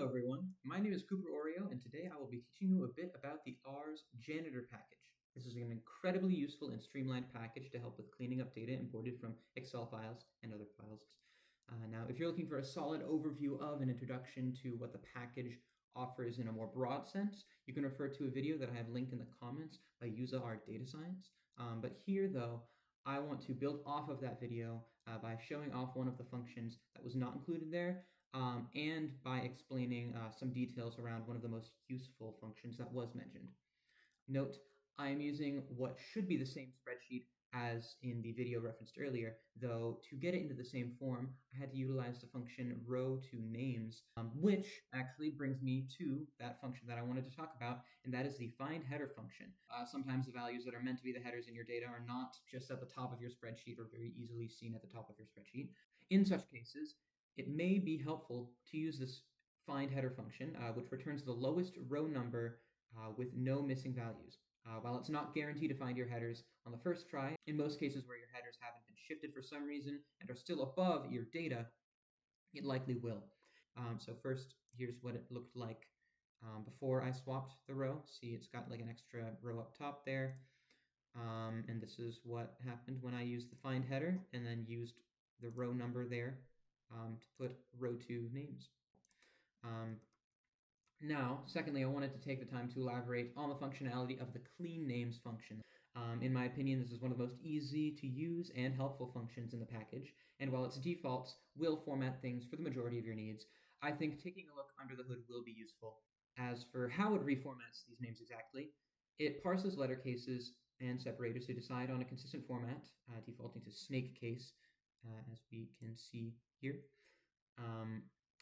everyone, my name is Cooper Orio, and today I will be teaching you a bit about the R's Janitor package. This is an incredibly useful and streamlined package to help with cleaning up data imported from Excel files and other files. Now, if you're looking for a solid overview of an introduction to what the package offers in a more broad sense, you can refer to a video that I have linked in the comments by User Art Data Science. But here, though, I want to build off of that video by showing off one of the functions that was not included there, and by explaining some details around one of the most useful functions that was mentioned. Note, I am using what should be the same spreadsheet as in the video referenced earlier, though to get it into the same form, I had to utilize the function row to names, which actually brings me to that function that I wanted to talk about, and that is the find header function. Sometimes the values that are meant to be the headers in your data are not just at the top of your spreadsheet or very easily seen at the top of your spreadsheet. In such cases, it may be helpful to use this find header function, which returns the lowest row number with no missing values. While it's not guaranteed to find your headers on the first try, in most cases where your headers haven't been shifted for some reason and are still above your data, it likely will. So first, here's what it looked like before I swapped the row. See, it's got like an extra row up top there. And this is what happened when I used the find header and then used the row number there to put row 2 names. Now, secondly, I wanted to take the time to elaborate on the functionality of the clean names function. In my opinion, this is one of the most easy to use and helpful functions in the package, and while its defaults will format things for the majority of your needs, I think taking a look under the hood will be useful. As for how it reformats these names exactly, it parses letter cases and separators to decide on a consistent format, defaulting to snake case, as we can see here.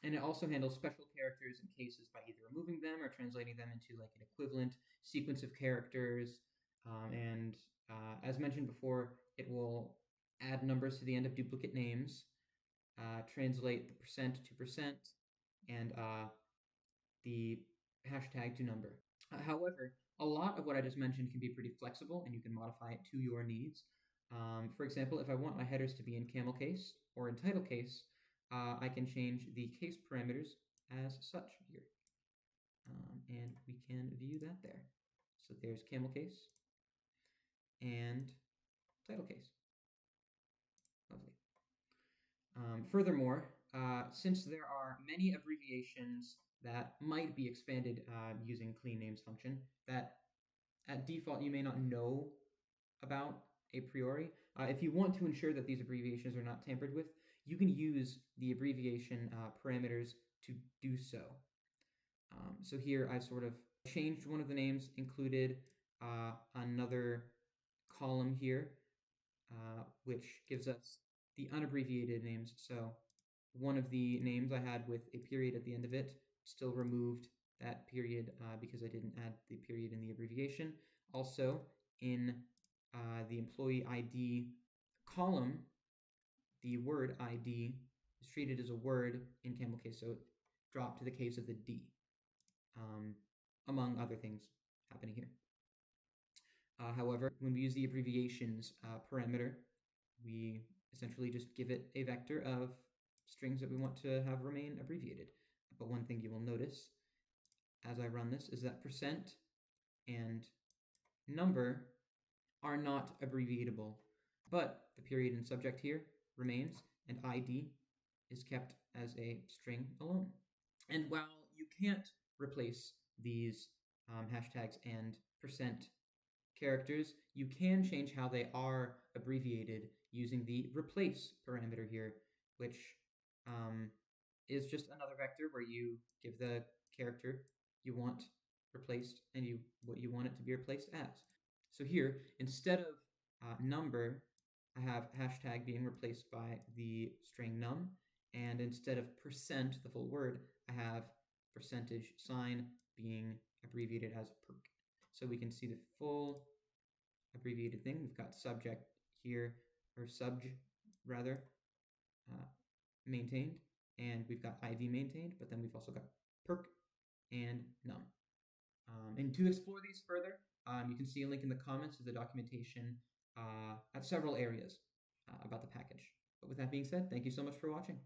And it also handles special characters and cases by either removing them or translating them into like an equivalent sequence of characters. As mentioned before, it will add numbers to the end of duplicate names, translate the percent to percent, and the hashtag to number. However, a lot of what I just mentioned can be pretty flexible and you can modify it to your needs. For example, if I want my headers to be in camel case or in title case, I can change the case parameters as such here. And we can view that there. So there's camel case and title case. Lovely. Furthermore, since there are many abbreviations that might be expanded using clean names function that at default you may not know about a priori, if you want to ensure that these abbreviations are not tampered with, you can use the abbreviation parameters to do so. So here I sort of changed one of the names, included another column here, which gives us the unabbreviated names. So one of the names I had with a period at the end of it still removed that period because I didn't add the period in the abbreviation. Also, in the employee ID column, the word ID is treated as a word in camel case, so it dropped to the case of the D, among other things happening here. However, when we use the abbreviations parameter, we essentially just give it a vector of strings that we want to have remain abbreviated. But one thing you will notice as I run this is that percent and number are not abbreviatable, but the period and subject here remains, and ID is kept as a string alone. And while you can't replace these hashtags and percent characters, you can change how they are abbreviated using the replace parameter here, which is just another vector where you give the character you want replaced and what you want it to be replaced as. So here, instead of number, I have hashtag being replaced by the string num, and instead of percent, the full word, I have percentage sign being abbreviated as perk. So we can see the full abbreviated thing. We've got subject here, or subj rather, maintained, and we've got IV maintained, but then we've also got perk and num. And to explore these further, you can see a link in the comments to the documentation at several areas about the package. But with that being said, thank you so much for watching.